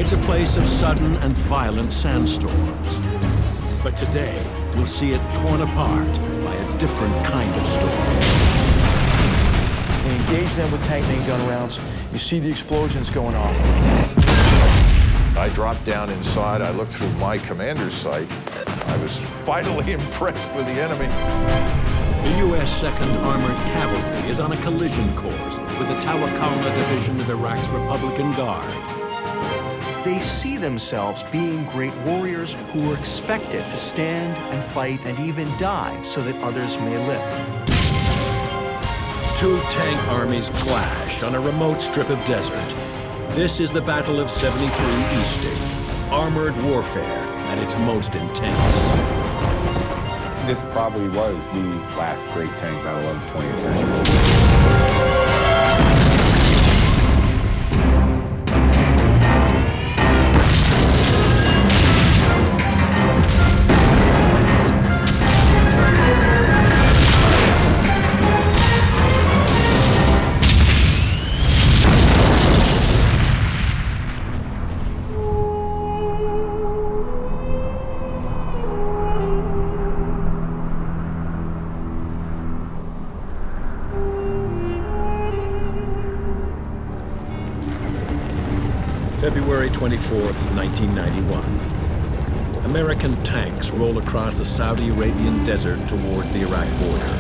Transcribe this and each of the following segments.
It's a place of sudden and violent sandstorms. But today, we'll see it torn apart by a different kind of storm. We engage them with tank main gun rounds. You see the explosions going off. I dropped down inside. I looked through my commander's sight. I was vitally impressed with the enemy. The U.S. 2nd Armored Cavalry is on a collision course with the Tawakalna Division of Iraq's Republican Guard. They see themselves being great warriors who are expected to stand and fight and even die so that others may live. Two tank armies clash on a remote strip of desert. This is the Battle of 73 Easting, armored warfare at its most intense. This probably was the last great tank battle of the 20th century. February 24th, 1991. American tanks roll across the Saudi Arabian desert toward the Iraq border.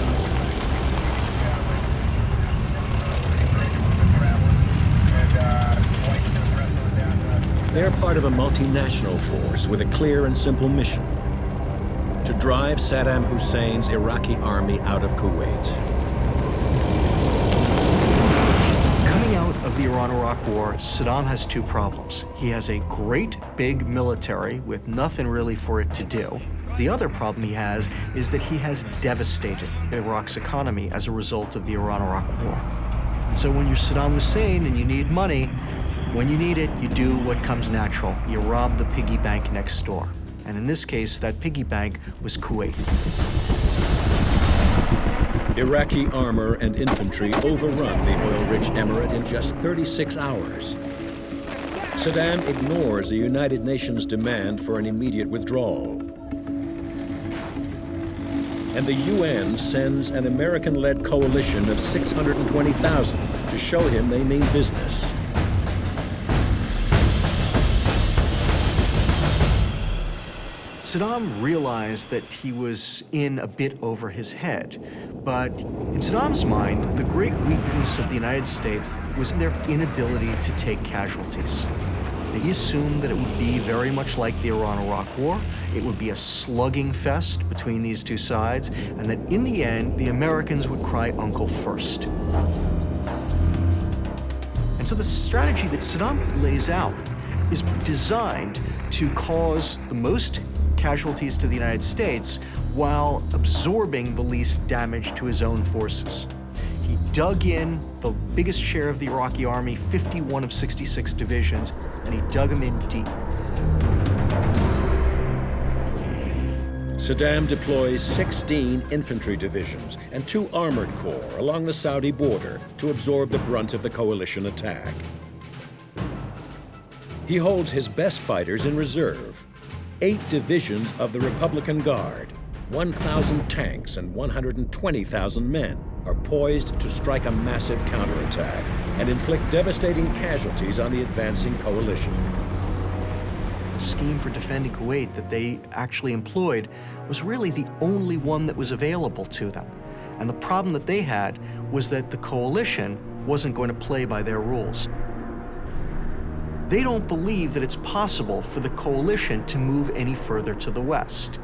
They're part of a multinational force with a clear and simple mission: to drive Saddam Hussein's Iraqi army out of Kuwait. Of the Iran-Iraq War, Saddam has two problems. He has a great big military with nothing really for it to do. The other problem he has is that he has devastated Iraq's economy as a result of the Iran-Iraq War. And so when you're Saddam Hussein and you need money, when you need it, you do what comes natural. You rob the piggy bank next door. And in this case, that piggy bank was Kuwait. Iraqi armor and infantry overrun the oil-rich emirate in just 36 hours. Saddam ignores the United Nations demand for an immediate withdrawal. And the UN sends an American-led coalition of 620,000 to show him they mean business. Saddam realized that he was in a bit over his head, but in Saddam's mind, the great weakness of the United States was their inability to take casualties. He assumed that it would be very much like the Iran-Iraq War. It would be a slugging fest between these two sides, and that in the end, the Americans would cry uncle first. And so the strategy that Saddam lays out is designed to cause the most casualties to the United States while absorbing the least damage to his own forces. He dug in the biggest share of the Iraqi army, 51 of 66 divisions, and he dug them in deep. Saddam deploys 16 infantry divisions and 2 armored corps along the Saudi border to absorb the brunt of the coalition attack. He holds his best fighters in reserve. 8 divisions of the Republican Guard, 1,000 tanks and 120,000 men are poised to strike a massive counterattack and inflict devastating casualties on the advancing coalition. The scheme for defending Kuwait that they actually employed was really the only one that was available to them. And the problem that they had was that the coalition wasn't going to play by their rules. They don't believe that it's possible for the coalition to move any further to the west.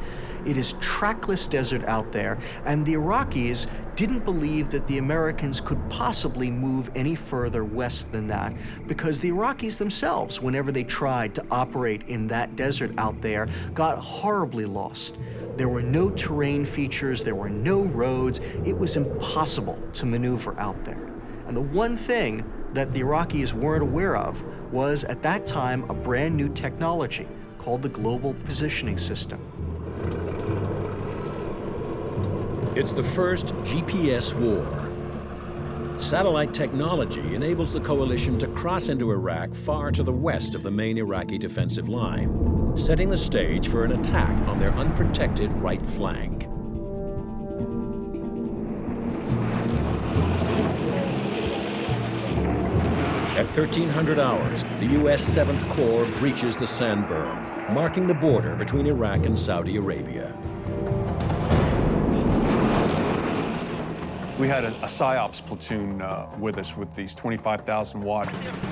It is trackless desert out there, and the Iraqis didn't believe that the Americans could possibly move any further west than that, because the Iraqis themselves, whenever they tried to operate in that desert out there, got horribly lost. There were no terrain features, there were no roads. It was impossible to maneuver out there. And the one thing that the Iraqis weren't aware of was, at that time, a brand new technology called the Global Positioning System. It's the first GPS war. Satellite technology enables the coalition to cross into Iraq far to the west of the main Iraqi defensive line, setting the stage for an attack on their unprotected right flank. At 1300 hours, the U.S. 7th Corps breaches the sand berm, marking the border between Iraq and Saudi Arabia. We had a PSYOPs platoon with us with these 25,000-watt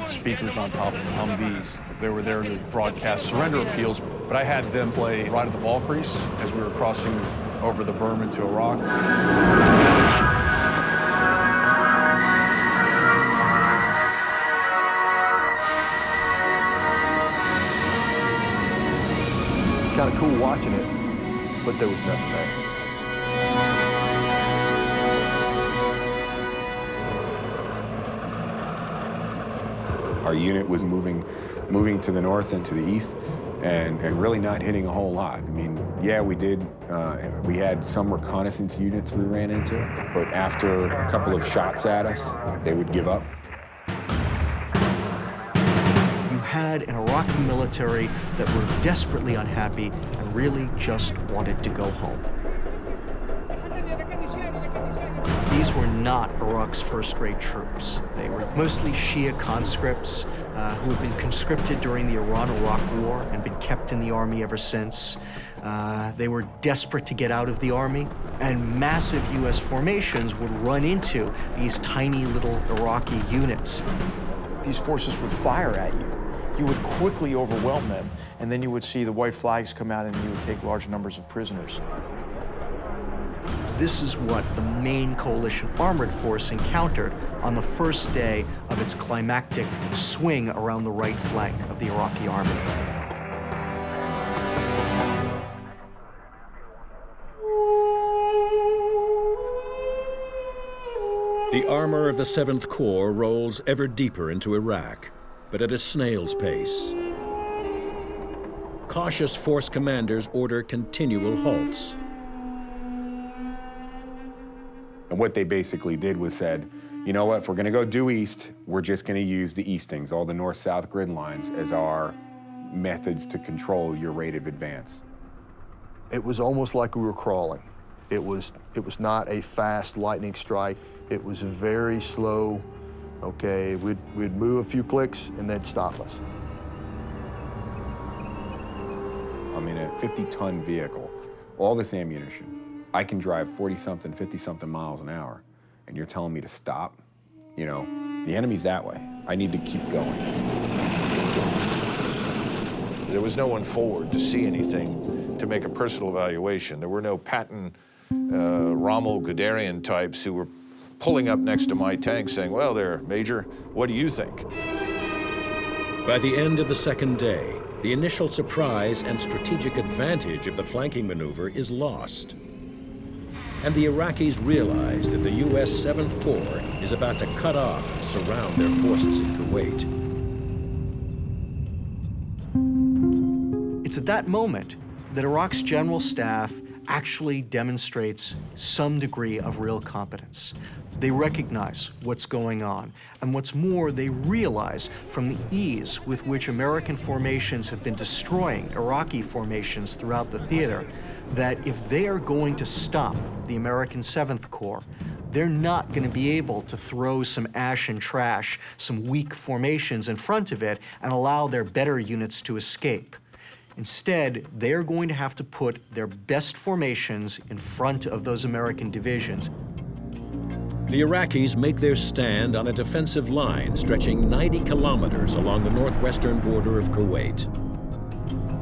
speakers on top of Humvees. They were there to broadcast surrender appeals, but I had them play Ride of the Valkyries as we were crossing over the berm into Iraq. It's kind of cool watching it, but there was nothing there. Our unit was moving to the north and to the east, and really not hitting a whole lot. I mean, yeah, we did. We had some reconnaissance units we ran into, but after a couple of shots at us, they would give up. You had an Iraqi military that were desperately unhappy and really just wanted to go home. These were not Iraq's first-rate troops. They were mostly Shia conscripts who had been conscripted during the Iran-Iraq War and been kept in the army ever since. They were desperate to get out of the army, and massive U.S. formations would run into these tiny little Iraqi units. These forces would fire at you. You would quickly overwhelm them, and then you would see the white flags come out and you would take large numbers of prisoners. This is what the main coalition armored force encountered on the first day of its climactic swing around the right flank of the Iraqi army. The armor of the 7th Corps rolls ever deeper into Iraq, but at a snail's pace. Cautious force commanders order continual halts. And what they basically did was said, you know what, if we're gonna go due east, we're just gonna use the eastings, all the north-south grid lines, as our methods to control your rate of advance. It was almost like we were crawling. It was not a fast lightning strike. It was very slow. Okay, we'd move a few clicks and then stop us. I mean, a 50-ton vehicle, all this ammunition. I can drive 40-something, 50-something miles an hour, and you're telling me to stop? You know, the enemy's that way. I need to keep going. There was no one forward to see anything, to make a personal evaluation. There were no Patton, Rommel, Guderian types who were pulling up next to my tank saying, well, there, Major, what do you think? By the end of the second day, the initial surprise and strategic advantage of the flanking maneuver is lost. And the Iraqis realize that the U.S. 7th Corps is about to cut off and surround their forces in Kuwait. It's at that moment that Iraq's general staff actually demonstrates some degree of real competence. They recognize what's going on, and what's more, they realize from the ease with which American formations have been destroying Iraqi formations throughout the theater that if they are going to stop the American 7th Corps, they're not going to be able to throw some ash and trash, some weak formations in front of it and allow their better units to escape. Instead, they're going to have to put their best formations in front of those American divisions. The Iraqis make their stand on a defensive line stretching 90 kilometers along the northwestern border of Kuwait.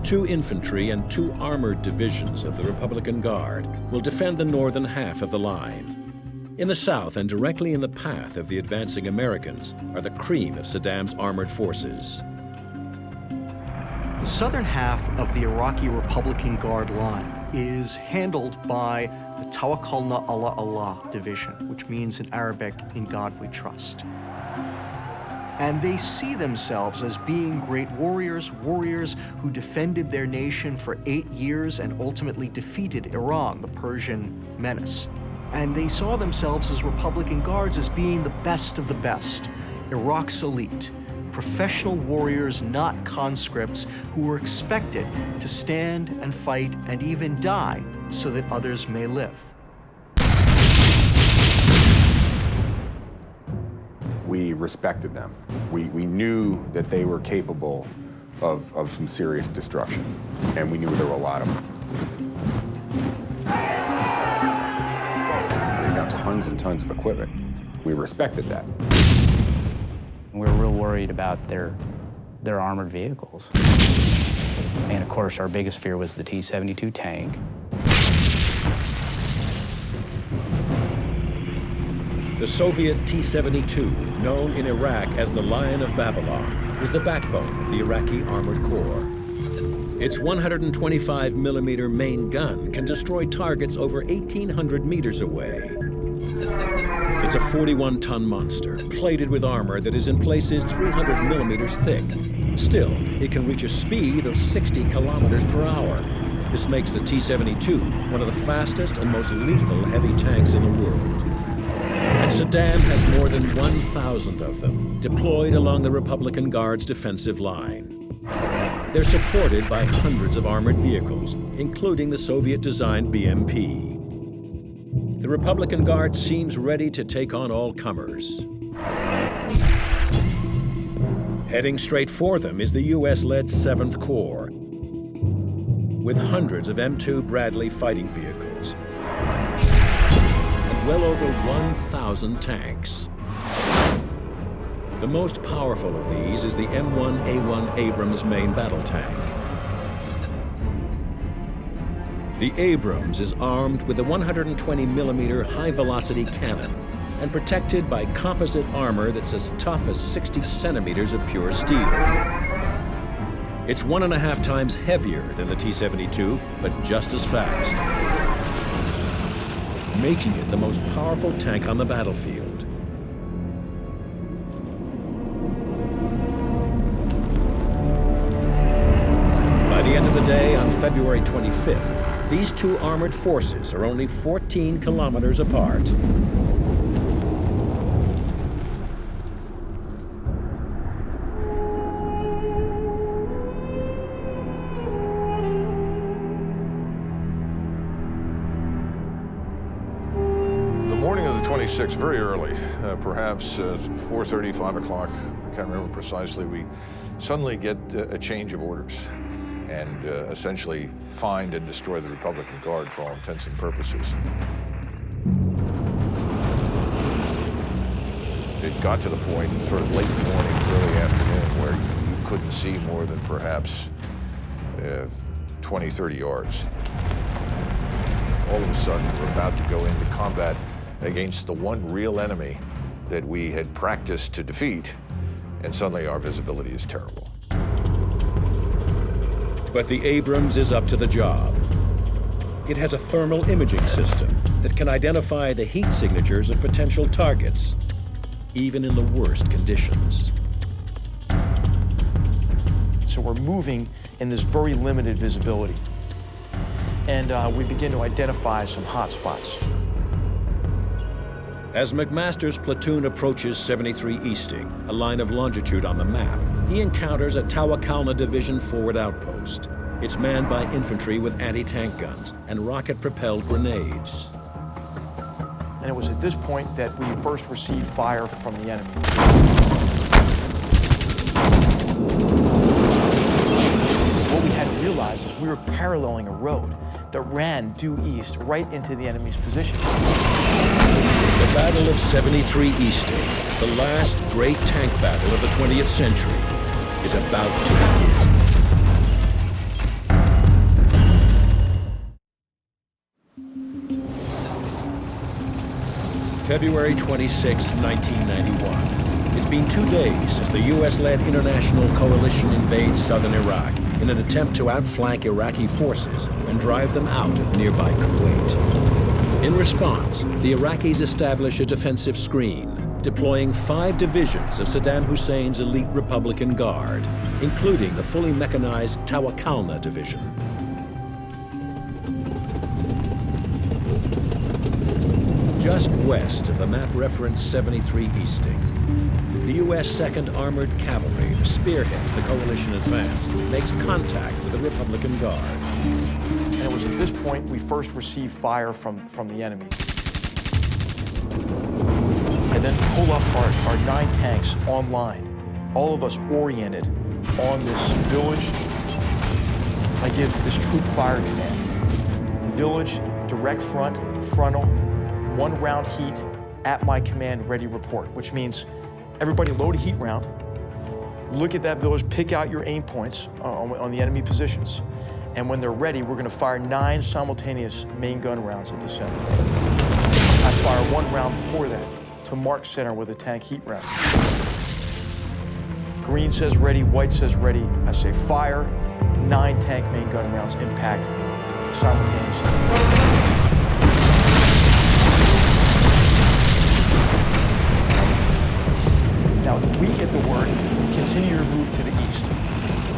2 infantry and 2 armored divisions of the Republican Guard will defend the northern half of the line. In the south and directly in the path of the advancing Americans are the cream of Saddam's armored forces. The southern half of the Iraqi Republican Guard line is handled by the Tawakkalna ala Allah division, which means in Arabic, in God we trust. And they see themselves as being great warriors who defended their nation for 8 years and ultimately defeated Iran, the Persian menace. And they saw themselves as Republican Guards as being the best of the best, Iraq's elite, professional warriors, not conscripts, who were expected to stand and fight and even die so that others may live. We respected them. We knew that they were capable of some serious destruction, and we knew there were a lot of them. They got tons and tons of equipment. We respected that. We were real worried about their armored vehicles. And of course, our biggest fear was the T-72 tank. The Soviet T-72, known in Iraq as the Lion of Babylon, is the backbone of the Iraqi Armored Corps. Its 125mm main gun can destroy targets over 1,800 meters away. It's a 41-ton monster, plated with armor that is in places 300 millimeters thick. Still, it can reach a speed of 60 kilometers per hour. This makes the T-72 one of the fastest and most lethal heavy tanks in the world. And Saddam has more than 1,000 of them deployed along the Republican Guard's defensive line. They're supported by hundreds of armored vehicles, including the Soviet-designed BMP. The Republican Guard seems ready to take on all comers. Heading straight for them is the US-led 7th Corps, with hundreds of M2 Bradley fighting vehicles and well over 1,000 tanks. The most powerful of these is the M1A1 Abrams main battle tank. The Abrams is armed with a 120mm high-velocity cannon and protected by composite armor that's as tough as 60 centimeters of pure steel. It's 1.5 times heavier than the T-72, but just as fast, making it the most powerful tank on the battlefield. By the end of the day, on February 25th, these two armored forces are only 14 kilometers apart. The morning of the 26th, very early, perhaps 4:30, 5 o'clock, I can't remember precisely, we suddenly get a change of orders and essentially find and destroy the Republican Guard for all intents and purposes. It got to the point, sort of late morning, early afternoon, where you couldn't see more than perhaps 20, 30 yards. All of a sudden, we're about to go into combat against the one real enemy that we had practiced to defeat, and suddenly our visibility is terrible. But the Abrams is up to the job. It has a thermal imaging system that can identify the heat signatures of potential targets, even in the worst conditions. So we're moving in this very limited visibility. And we begin to identify some hot spots. As McMaster's platoon approaches 73 Easting, a line of longitude on the map, he encounters a Tawakalna Division forward outpost. It's manned by infantry with anti-tank guns and rocket-propelled grenades. And it was at this point that we first received fire from the enemy. What we had to realize is we were paralleling a road that ran due east right into the enemy's position. The Battle of 73 Easting, the last great tank battle of the 20th century, is about to begin. February 26, 1991. It's been 2 days since the US-led international coalition invades southern Iraq in an attempt to outflank Iraqi forces and drive them out of nearby Kuwait. In response, the Iraqis establish a defensive screen, deploying 5 divisions of Saddam Hussein's elite Republican Guard, including the fully mechanized Tawakalna Division. Just west of the map reference 73 Easting, the U.S. 2nd Armored Cavalry, the spearhead of the coalition advance, makes contact with the Republican Guard. And it was at this point we first received fire from the enemy. I then pull up our 9 tanks online, all of us oriented on this village. I give this troop fire command. Village, direct front, frontal, 1 round heat, at my command, ready report, which means everybody load a heat round, look at that village, pick out your aim points on the enemy positions, and when they're ready, we're gonna fire 9 simultaneous main gun rounds at the center. I fire 1 round before that to mark center with a tank heat round. Green says ready, white says ready. I say fire, 9 tank main gun rounds impact simultaneously. Now we get the word, continue to move to the east.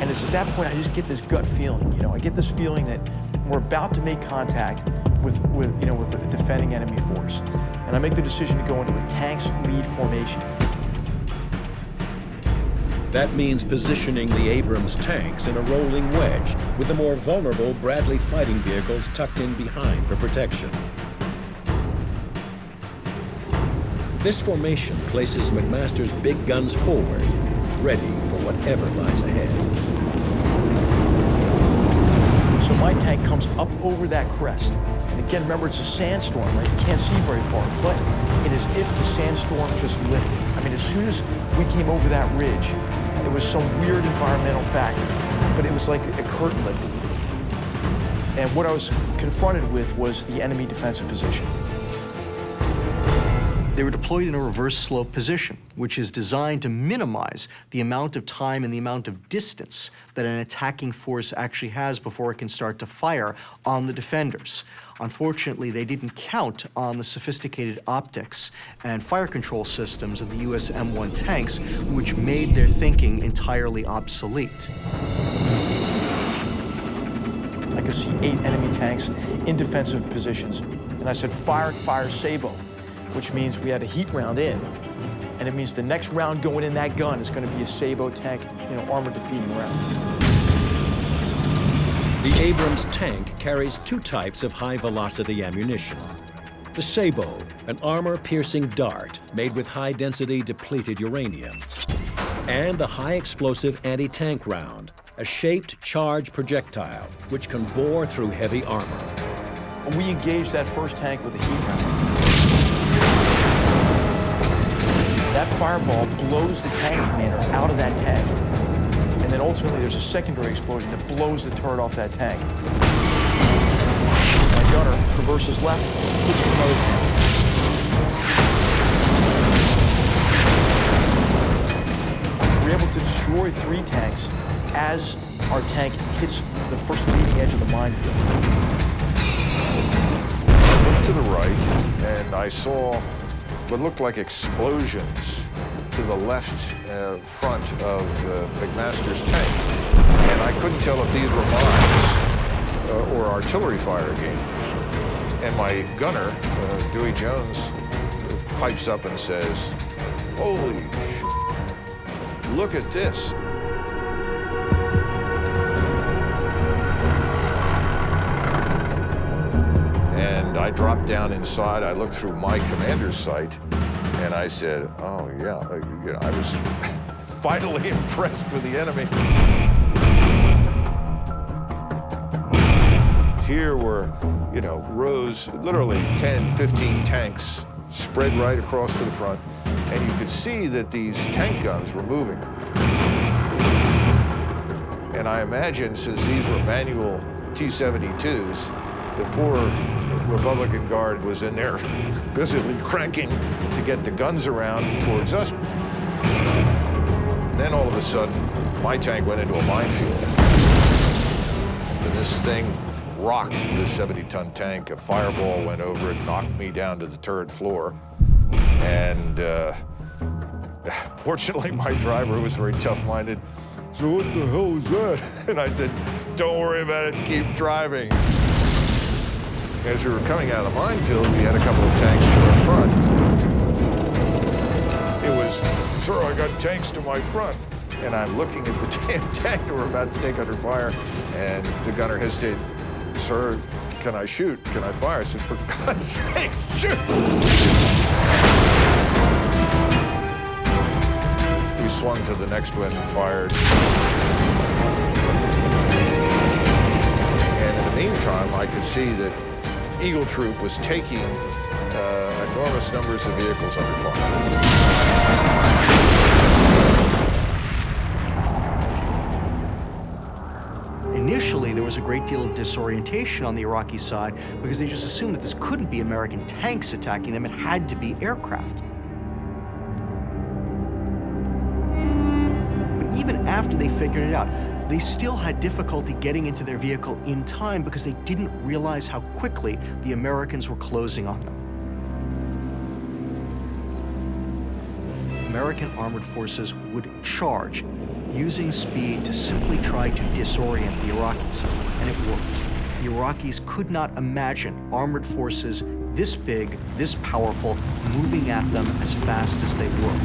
And it's at that point I just get this gut feeling, I get this feeling that we're about to make contact with a defending enemy force. And I make the decision to go into a tanks lead formation. That means positioning the Abrams tanks in a rolling wedge with the more vulnerable Bradley fighting vehicles tucked in behind for protection. This formation places McMaster's big guns forward, ready for whatever lies ahead. So my tank comes up over that crest. And again, remember, it's a sandstorm, right? You can't see very far, but it is if the sandstorm just lifted. I mean, as soon as we came over that ridge, it was some weird environmental factor, but it was like a curtain lifted. And what I was confronted with was the enemy defensive position. They were deployed in a reverse slope position, which is designed to minimize the amount of time and the amount of distance that an attacking force actually has before it can start to fire on the defenders. Unfortunately, they didn't count on the sophisticated optics and fire control systems of the US M1 tanks, which made their thinking entirely obsolete. I could see 8 enemy tanks in defensive positions. And I said, fire, Sabo, which means we had a heat round in. And it means the next round going in that gun is going to be a Sabo tank, armor defeating round. The Abrams tank carries 2 types of high-velocity ammunition. The Sabo, an armor-piercing dart made with high-density depleted uranium. And the high-explosive anti-tank round, a shaped charge projectile which can bore through heavy armor. We engaged that first tank with a heat round. That fireball blows the tank commander out of that tank. And then ultimately there's a secondary explosion that blows the turret off that tank. My gunner traverses left, hits another tank. We're able to destroy 3 tanks as our tank hits the first leading edge of the minefield. I looked to the right and I saw what looked like explosions to the left front of McMaster's tank. And I couldn't tell if these were mines or artillery fire again. And my gunner, Dewey Jones, pipes up and says, "Holy shit, look at this." And I dropped down inside, I looked through my commander's sight, and I said, oh yeah, I was vitally impressed with the enemy. Here were, rows, literally 10, 15 tanks spread right across to the front, and you could see that these tank guns were moving. And I imagine, since these were manual T-72s, the poor Republican Guard was in there busily cranking to get the guns around towards us. And then all of a sudden, my tank went into a minefield. And this thing rocked this 70-ton tank. A fireball went over it, knocked me down to the turret floor. And fortunately, my driver, who was very tough-minded, said, "What the hell was that?" And I said, "Don't worry about it, keep driving." As we were coming out of the minefield, we had a couple of tanks to our front. It was, "Sir, I got tanks to my front." And I'm looking at the damn tank that we're about to take under fire, and the gunner hesitated. "Sir, can I shoot? Can I fire?" I said, "For God's sake, shoot!" We swung to the next one and fired. And in the meantime, I could see that Eagle Troop was taking enormous numbers of vehicles under fire. Initially, there was a great deal of disorientation on the Iraqi side because they just assumed that this couldn't be American tanks attacking them. It had to be aircraft. But even after they figured it out, they still had difficulty getting into their vehicle in time because they didn't realize how quickly the Americans were closing on them. American armored forces would charge, using speed to simply try to disorient the Iraqis, and it worked. The Iraqis could not imagine armored forces this big, this powerful, moving at them as fast as they were.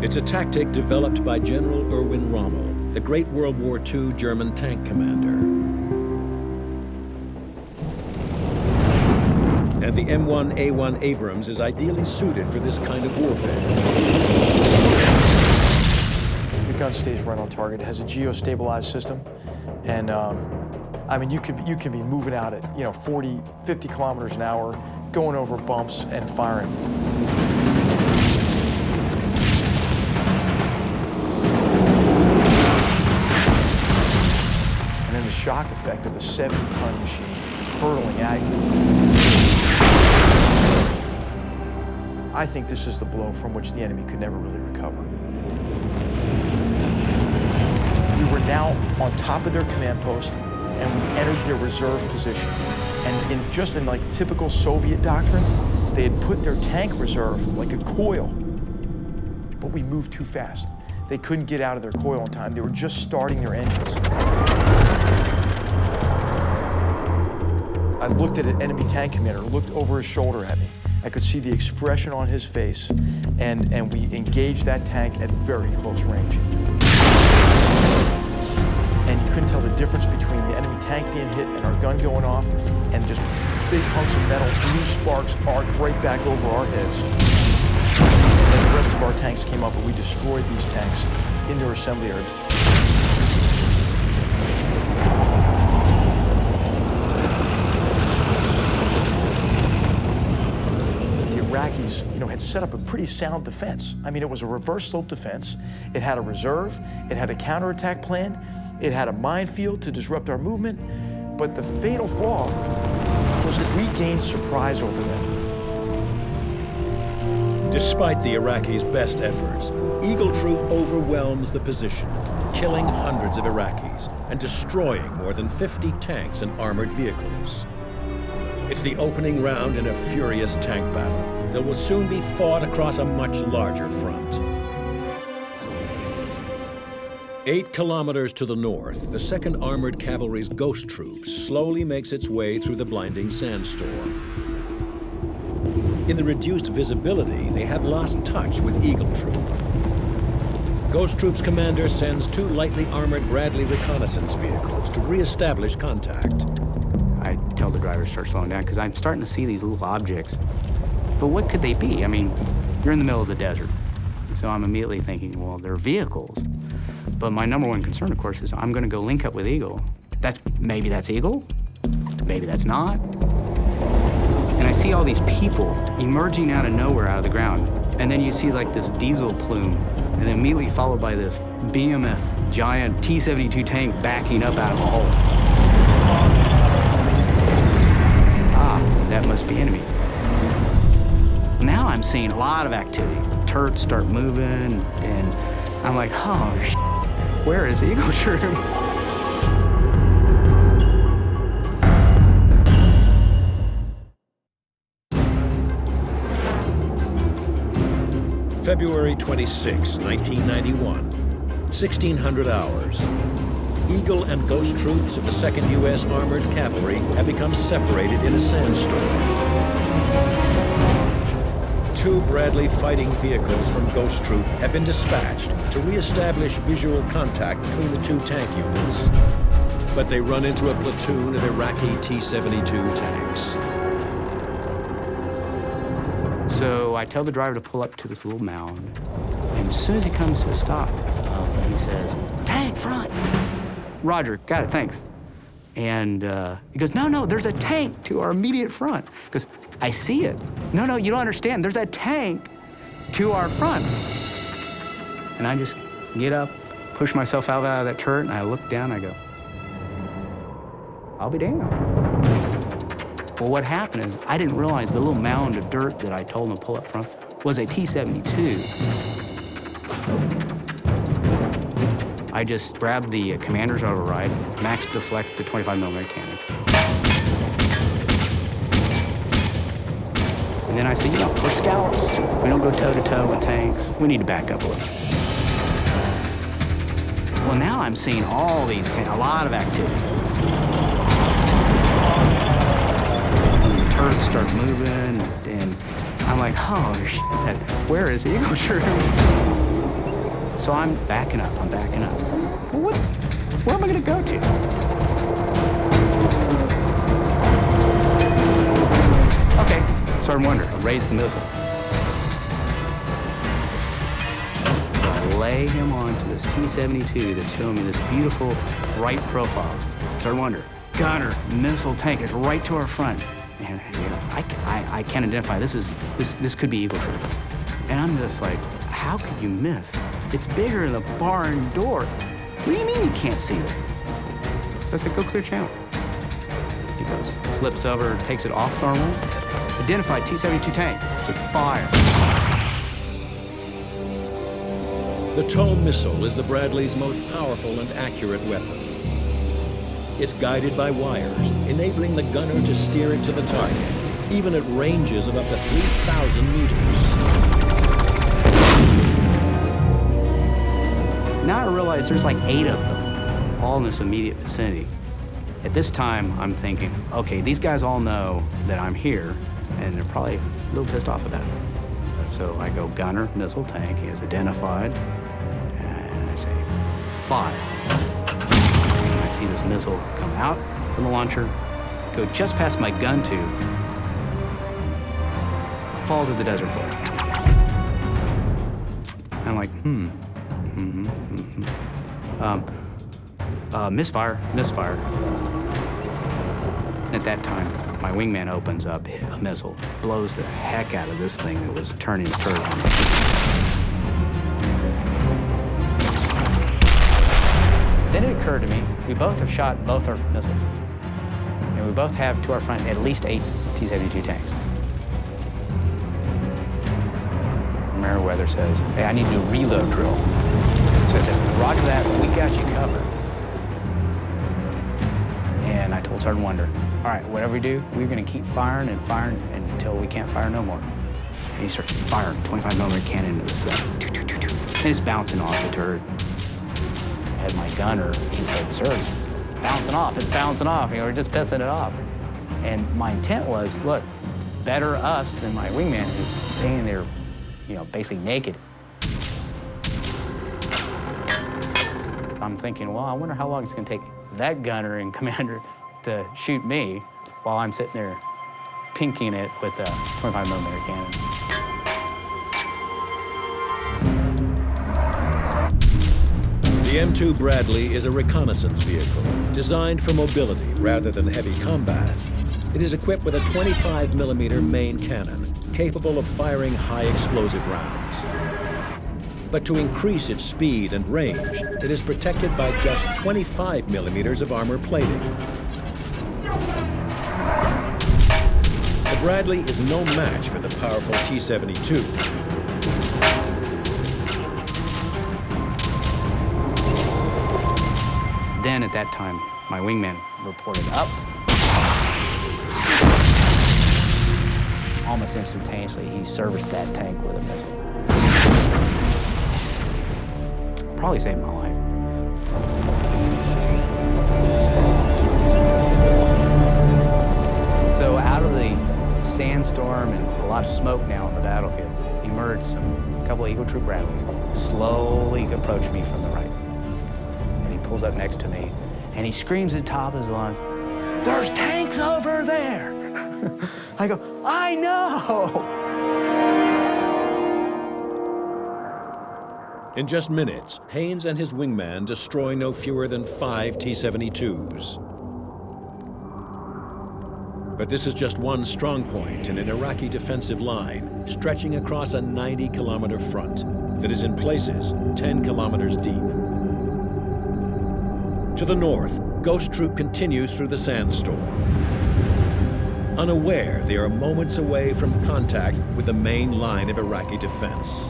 It's a tactic developed by General Erwin Rommel, the great World War II German tank commander. And the M1A1 Abrams is ideally suited for this kind of warfare. The gun stays right on target. It has a geostabilized system, and I mean, you can be moving out at 40, 50 kilometers an hour, going over bumps and firing. And then the shock effect of a 70-ton machine hurtling at you. I think this is the blow from which the enemy could never really recover. We were now on top of their command post, and we entered their reserve position. And just in like typical Soviet doctrine, they had put their tank reserve like a coil, but we moved too fast. They couldn't get out of their coil in time. They were just starting their engines. I looked at an enemy tank commander, looked over his shoulder at me. I could see the expression on his face, and we engaged that tank at very close range. And you couldn't tell the difference between the enemy tank being hit and our gun going off, and just big hunks of metal, blue sparks arced right back over our heads. And the rest of our tanks came up, and we destroyed these tanks in their assembly area. Iraqis, had set up a pretty sound defense. I mean, it was a reverse slope defense. It had a reserve, it had a counterattack plan, it had a minefield to disrupt our movement, but the fatal flaw was that we gained surprise over them. Despite the Iraqis' best efforts, Eagle Troop overwhelms the position, killing hundreds of Iraqis and destroying more than 50 tanks and armored vehicles. It's the opening round in a furious tank battle that will soon be fought across a much larger front. 8 kilometers to the north, the 2nd Armored Cavalry's Ghost Troop slowly makes its way through the blinding sandstorm. In the reduced visibility, they have lost touch with Eagle Troop. Ghost Troop's commander sends 2 lightly armored Bradley reconnaissance vehicles to re-establish contact. I tell the driver to start slowing down because I'm starting to see these little objects. But what could they be? I mean, you're in the middle of the desert. So I'm immediately thinking, well, they're vehicles. But my number one concern, of course, is I'm going to go link up with Eagle. Maybe that's Eagle, maybe that's not. And I see all these people emerging out of nowhere, out of the ground. And then you see like this diesel plume, and then immediately followed by this BMF giant T-72 tank backing up out of a hole. That must be enemy. Now I'm seeing a lot of activity. Turrets start moving, and I'm like, oh, where is Eagle Troop? February 26, 1991, 1600 hours. Eagle and Ghost troops of the 2nd U.S. Armored Cavalry have become separated in a sandstorm. 2 Bradley fighting vehicles from Ghost Troop have been dispatched to re-establish visual contact between the 2 tank units. But they run into a platoon of Iraqi T-72 tanks. So I tell the driver to pull up to this little mound, and as soon as he comes to a stop, he says, "Tank front!" "Roger, got it, thanks." And he goes, no, there's a tank to our immediate front. He goes, "I see it." No, you don't understand. There's a tank to our front. And I just get up, push myself out of that turret, and I look down, and I go, I'll be damned. Well, what happened is I didn't realize the little mound of dirt that I told him to pull up front was a T-72. I just grabbed the commander's override, max deflect the 25mm cannon. And then I said, we're scouts. We don't go toe-to-toe with tanks. We need to back up a little. Well, now I'm seeing all these tanks, a lot of activity. Turrets start moving, and I'm like, oh, shit, where is Eagle Troop? So I'm backing up. Well, where am I gonna go to? Okay, Sergeant Wonder, I raised the missile. So I lay him onto this T-72 that's showing me this beautiful, bright profile. Sergeant Wonder, gunner, missile tank is right to our front. And I can't identify. This could be Eagle Troop. And I'm just like, how could you miss? It's bigger than a barn door. What do you mean you can't see this? So I said, go clear channel. He goes, flips over, takes it off thermals. Identified T-72 tank. I said, fire. The TOW missile is the Bradley's most powerful and accurate weapon. It's guided by wires, enabling the gunner to steer it to the target, even at ranges of up to 3,000 meters. Now I realize there's like 8 of them, all in this immediate vicinity. At this time, I'm thinking, okay, these guys all know that I'm here, and they're probably a little pissed off about it. So I go gunner, missile tank, he is identified, and I say, fire. I see this missile come out from the launcher, go just past my gun tube, fall to the desert floor. I'm like, misfire. At that time, my wingman opens up a missile, blows the heck out of this thing that was turning its turret on me. Then it occurred to me, we both have shot both our missiles. And we both have to our front at least 8 T-72 tanks. Meriwether says, hey, I need to do a reload drill. So I said, roger that, we got you covered. And I told Sergeant Wonder, all right, whatever we do, we're gonna keep firing and firing until we can't fire no more. And he starts firing 25mm cannon into this thing. And it's bouncing off the turret. I had my gunner, he's like, sir, it's bouncing off. We're just pissing it off. And my intent was, look, better us than my wingman who's standing there, basically naked. I'm thinking, well, I wonder how long it's gonna take that gunner and commander to shoot me while I'm sitting there pinking it with a 25mm cannon. The M2 Bradley is a reconnaissance vehicle designed for mobility rather than heavy combat. It is equipped with a 25mm main cannon capable of firing high explosive rounds. But to increase its speed and range, it is protected by just 25mm of armor plating. The Bradley is no match for the powerful T-72. Then at that time, my wingman reported up. Almost instantaneously, he serviced that tank with a missile. Probably saved my life. of smoke now on the battlefield. Emerged a couple of Eagle Troop Bradleys, slowly approach me from the right. And he pulls up next to me, and he screams at the top of his lungs, "There's tanks over there!" I go, "I know!" In just minutes, Haynes and his wingman destroy no fewer than 5 T-72s. But this is just one strong point in an Iraqi defensive line stretching across a 90-kilometer front that is in places 10 kilometers deep. To the north, Ghost Troop continues through the sandstorm. Unaware they are moments away from contact with the main line of Iraqi defense.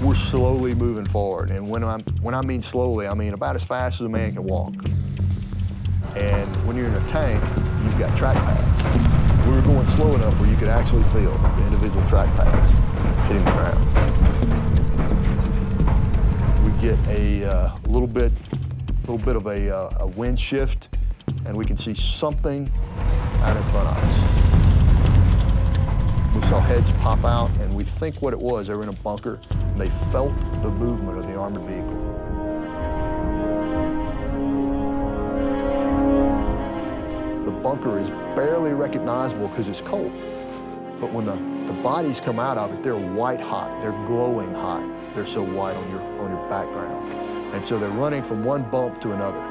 We're slowly moving forward, and when I mean slowly, I mean about as fast as a man can walk. And when you're in a tank, you've got track pads. We were going slow enough where you could actually feel the individual track pads hitting the ground. We get a little bit of a wind shift, and we can see something out in front of us. We saw heads pop out, and we think what it was, they were in a bunker, and they felt the movement of the armored vehicle. The bunker is barely recognizable because it's cold. But when the bodies come out of it, they're white hot, they're glowing hot. They're so white on your background. And so they're running from one bump to another.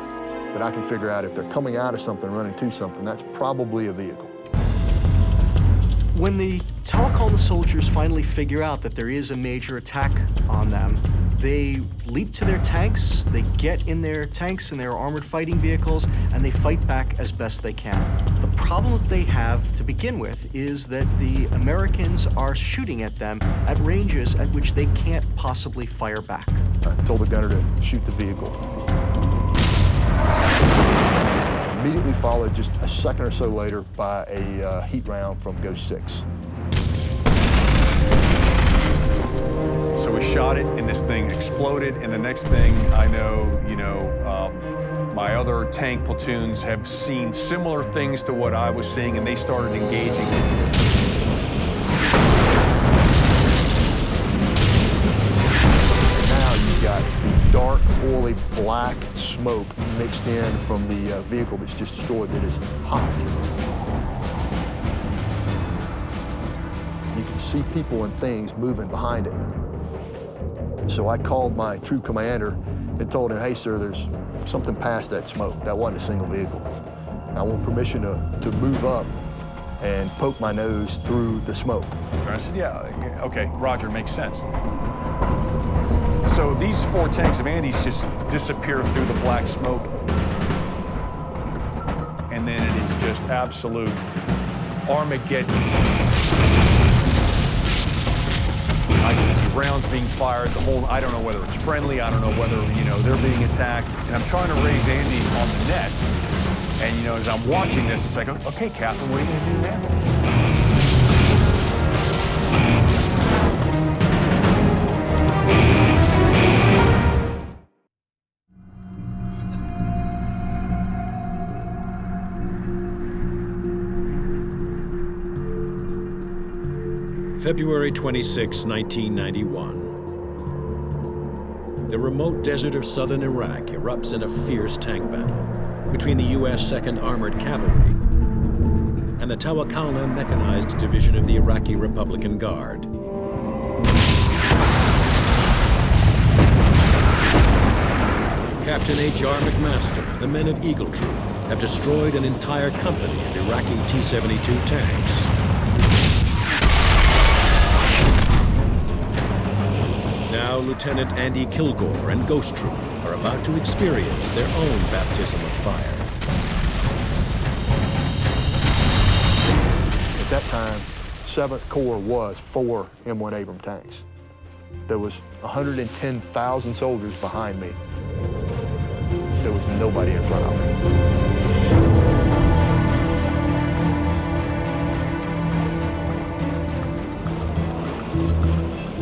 But I can figure out if they're coming out of something, running to something, that's probably a vehicle. When the Talcon soldiers finally figure out that there is a major attack on them, they leap to their tanks, they get in their tanks and their armored fighting vehicles, and they fight back as best they can. The problem that they have to begin with is that the Americans are shooting at them at ranges at which they can't possibly fire back. I told the gunner to shoot the vehicle. Immediately followed just a second or so later by a heat round from Ghost 6. So we shot it, and this thing exploded, and the next thing I know, my other tank platoons have seen similar things to what I was seeing, and they started engaging. Now you've got the dark, oily, black smoke mixed in from the vehicle that's just destroyed that is hot. You can see people and things moving behind it. So I called my troop commander and told him, "Hey, sir, there's something past that smoke. That wasn't a single vehicle. I want permission to move up and poke my nose through the smoke." I said, yeah, okay, Roger, makes sense. So these 4 tanks of Andy's just disappear through the black smoke. And then it is just absolute Armageddon. I can see rounds being fired, the whole, I don't know whether it's friendly, I don't know whether, they're being attacked. And I'm trying to raise Andy on the net. And, as I'm watching this, it's like, okay, Captain, what are you going to do now? February 26, 1991. The remote desert of southern Iraq erupts in a fierce tank battle between the U.S. 2nd Armored Cavalry and the Tawakalna Mechanized Division of the Iraqi Republican Guard. Captain H.R. McMaster, the men of Eagle Troop, have destroyed an entire company of Iraqi T-72 tanks. Now Lieutenant Andy Kilgore and Ghost Troop are about to experience their own baptism of fire. At that time, 7th Corps was 4 M1 Abram tanks. There was 110,000 soldiers behind me. There was nobody in front of me.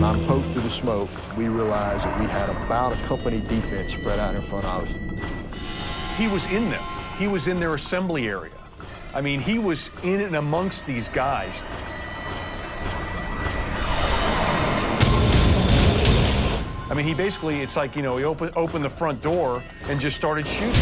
I'm poked through the smoke. We realized that we had about a company defense spread out in front of us. He was in them. He was in their assembly area. I mean, he was in and amongst these guys. I mean, he basically, it's like, you know, he opened the front door and just started shooting.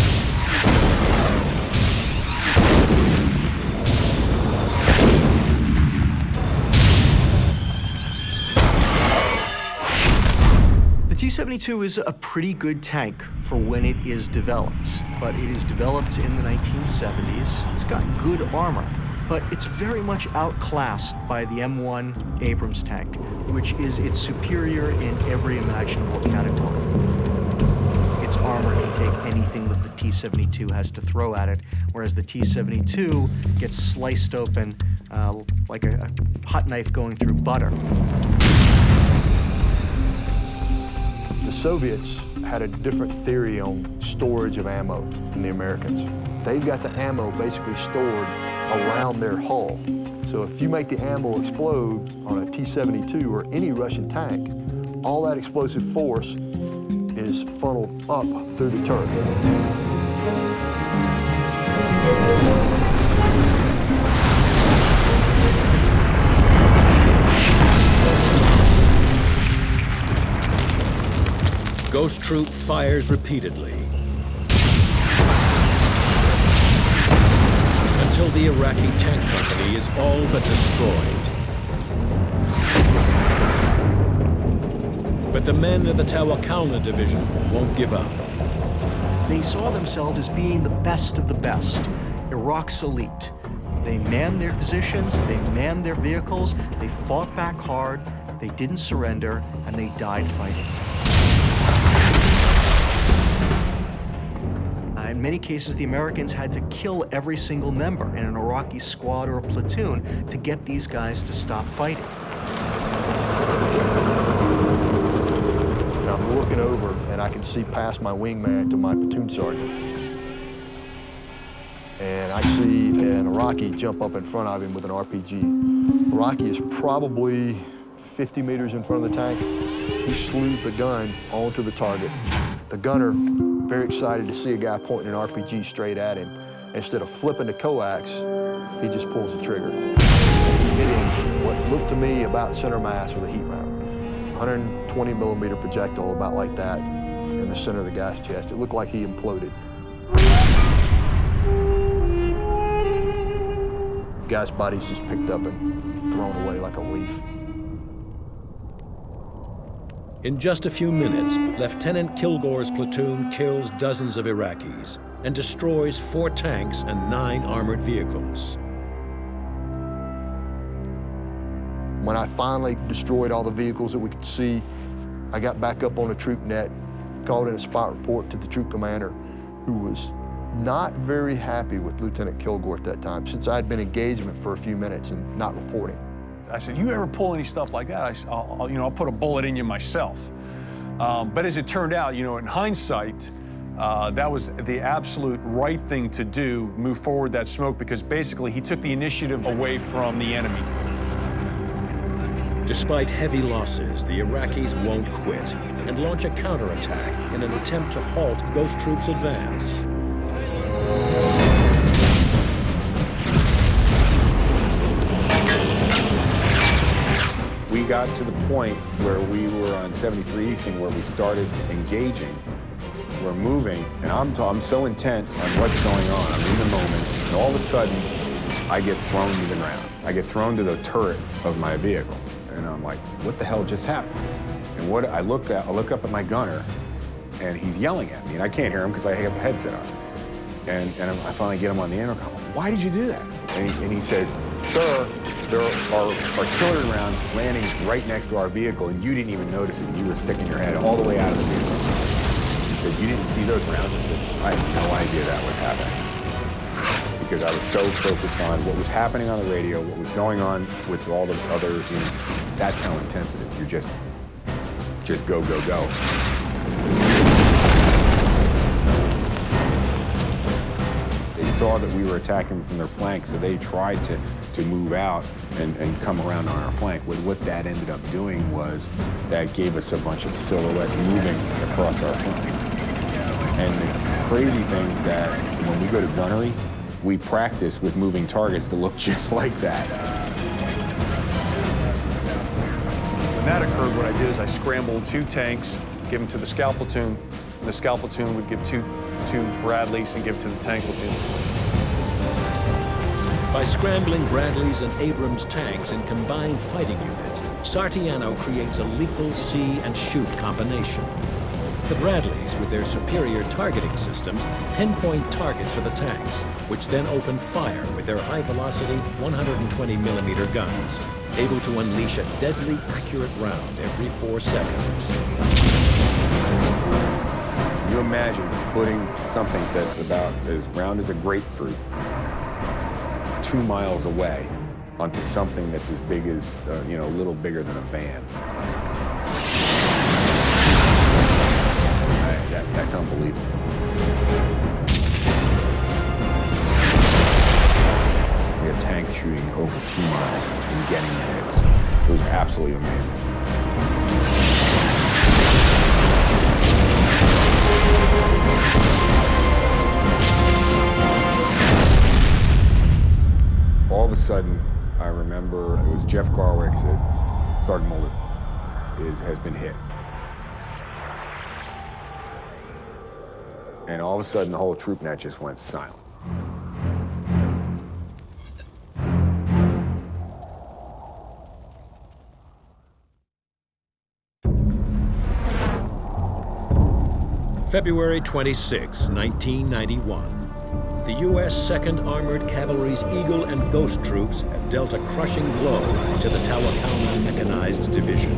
The T-72 is a pretty good tank for when it is developed, but it is developed in the 1970s. It's got good armor, but it's very much outclassed by the M1 Abrams tank, which is its superior in every imaginable category. Its armor can take anything that the T-72 has to throw at it, whereas the T-72 gets sliced open like a hot knife going through butter. The Soviets had a different theory on storage of ammo than the Americans. They've got the ammo basically stored around their hull. So if you make the ammo explode on a T-72 or any Russian tank, all that explosive force is funneled up through the turret. Ghost Troop fires repeatedly until the Iraqi tank company is all but destroyed. But the men of the Tawakalna division won't give up. They saw themselves as being the best of the best, Iraq's elite. They manned their positions, they manned their vehicles, they fought back hard, they didn't surrender, and they died fighting. In many cases, the Americans had to kill every single member in an Iraqi squad or a platoon to get these guys to stop fighting. And I'm looking over, and I can see past my wingman to my platoon sergeant. And I see an Iraqi jump up in front of him with an RPG. Iraqi is probably 50 meters in front of the tank. He slewed the gun onto the target. The gunner, very excited to see a guy pointing an RPG straight at him. Instead of flipping the coax, he just pulls the trigger. And he hit him what looked to me about center mass with a heat round. 120 millimeter projectile, about like that, in the center of the guy's chest. It looked like he imploded. The guy's body's just picked up and thrown away like a leaf. In just a few minutes, Lieutenant Kilgore's platoon kills dozens of Iraqis and destroys 4 tanks and 9 armored vehicles. When I finally destroyed all the vehicles that we could see, I got back up on the troop net, called in a spot report to the troop commander, who was not very happy with Lieutenant Kilgore at that time, since I'd been engaged for a few minutes and not reporting. I said, you ever pull any stuff like that? I'll put a bullet in you myself. But as it turned out, in hindsight, that was the absolute right thing to do, move forward that smoke, because basically he took the initiative away from the enemy. Despite heavy losses, the Iraqis won't quit and launch a counterattack in an attempt to halt Ghost Troop's advance. We got to the point where we were on 73 Easton, where we started engaging. We're moving, and I'm so intent on what's going on. I'm in the moment, and all of a sudden, I get thrown to the ground. I get thrown to the turret of my vehicle, and I'm like, what the hell just happened? And I look up at my gunner, and he's yelling at me, and I can't hear him because I have the headset on. And I finally get him on the intercom. Why did you do that? And he says, sir, there are artillery rounds landing right next to our vehicle, and you didn't even notice it. You were sticking your head all the way out of the vehicle. He said, you didn't see those rounds? I said, I had no idea that was happening. Because I was so focused on what was happening on the radio, what was going on with all the other units. That's how intense it is. You're just go, go, go. They saw that we were attacking from their flank, so they tried to move out and come around on our flank. What that ended up doing was that gave us a bunch of silhouettes moving across our flank. And the crazy thing is that when we go to gunnery, we practice with moving targets to look just like that. When that occurred, what I did is I scrambled 2 tanks, give them to the scout platoon, and the scout platoon would give two Bradleys and give it to the tank platoon. By scrambling Bradleys and Abrams tanks in combined fighting units, Sartiano creates a lethal see and shoot combination. The Bradleys, with their superior targeting systems, pinpoint targets for the tanks, which then open fire with their high-velocity 120mm guns, able to unleash a deadly accurate round every 4 seconds. Can you imagine putting something that's about as round as a grapefruit 2 miles away onto something that's as big as, a little bigger than a van? That's unbelievable. We had tanks shooting over 2 miles and getting the hits. It was absolutely amazing. All of a sudden, I remember it was Jeff Garwick said, Sergeant Mulder has been hit. And all of a sudden, the whole troop net just went silent. February 26, 1991. The U.S. 2nd Armored Cavalry's Eagle and Ghost troops have dealt a crushing blow to the Tawakkalna Mechanized Division.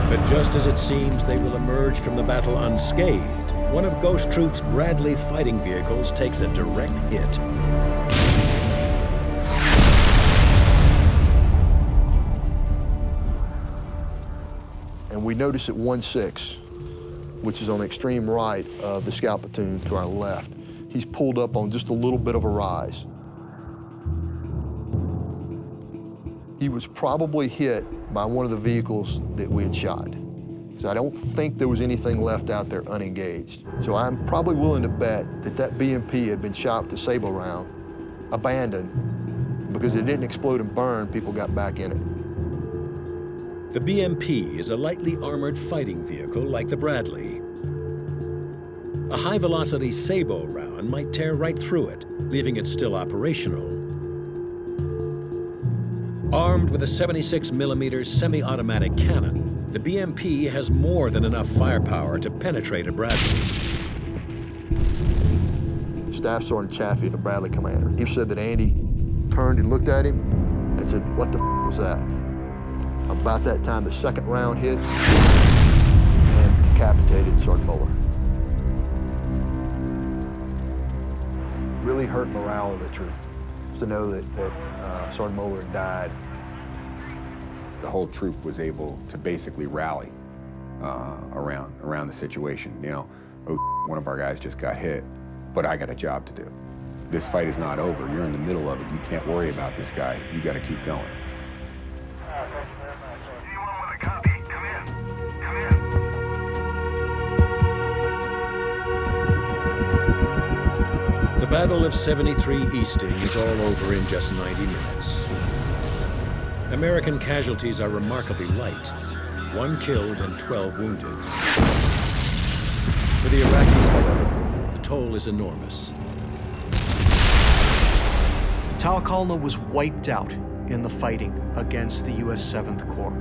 But just as it seems they will emerge from the battle unscathed, one of Ghost Troop's Bradley fighting vehicles takes a direct hit. And we notice at 1-6, which is on the extreme right of the scout platoon to our left, he's pulled up on just a little bit of a rise. He was probably hit by one of the vehicles that we had shot. So I don't think there was anything left out there unengaged. So I'm probably willing to bet that that BMP had been shot with a sabot round, abandoned, because it didn't explode and burn, people got back in it. The BMP is a lightly armored fighting vehicle like the Bradley. A high-velocity sabot round might tear right through it, leaving it still operational. Armed with a 76mm semi-automatic cannon, the BMP has more than enough firepower to penetrate a Bradley. Staff Sergeant Chaffee, the Bradley commander, he said that Andy turned and looked at him and said, "What the f was that?" About that time, the second round hit and decapitated Sergeant Muller. Really hurt morale of the troop to know that Sergeant Muller had died. The whole troop was able to basically rally around the situation. One of our guys just got hit, but I got a job to do. This fight is not over. You're in the middle of it. You can't worry about this guy. You got to keep going. The Battle of 73 Easting is all over in just 90 minutes. American casualties are remarkably light, 1 killed and 12 wounded. For the Iraqis, however, the toll is enormous. The Tawakkalna was wiped out in the fighting against the U.S. 7th Corps.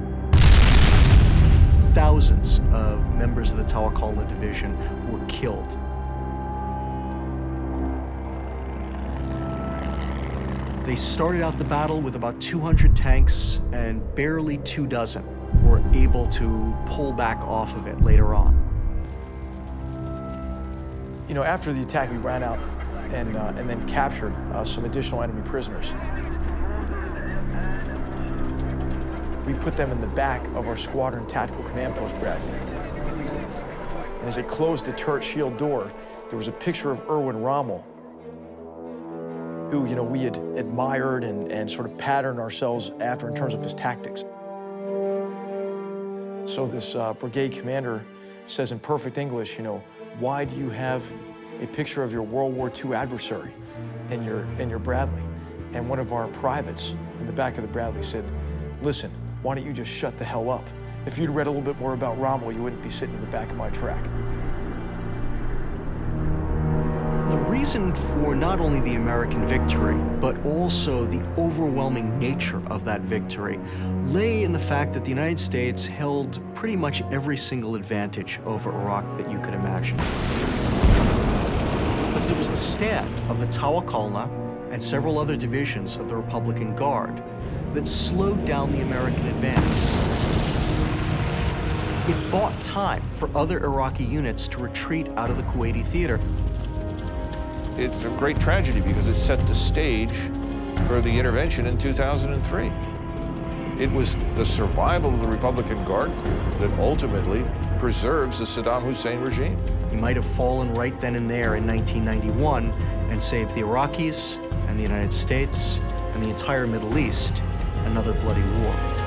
Thousands of members of the Tawakkalna Division were killed. They started out the battle with about 200 tanks, and barely 24 were able to pull back off of it later on. After the attack, we ran out and then captured some additional enemy prisoners. We put them in the back of our squadron tactical command post, Bradley. And as they closed the turret shield door, there was a picture of Erwin Rommel, who, we had admired and sort of patterned ourselves after in terms of his tactics. So this brigade commander says in perfect English, you know, why do you have a picture of your World War II adversary in your Bradley? And one of our privates in the back of the Bradley said, listen, why don't you just shut the hell up? If you'd read a little bit more about Rommel, you wouldn't be sitting in the back of my track. The reason for not only the American victory, but also the overwhelming nature of that victory lay in the fact that the United States held pretty much every single advantage over Iraq that you could imagine. But it was the stand of the Tawakalna and several other divisions of the Republican Guard that slowed down the American advance. It bought time for other Iraqi units to retreat out of the Kuwaiti theater. It's a great tragedy because it set the stage for the intervention in 2003. It was the survival of the Republican Guard Corps that ultimately preserves the Saddam Hussein regime. He might have fallen right then and there in 1991 and saved the Iraqis and the United States and the entire Middle East another bloody war.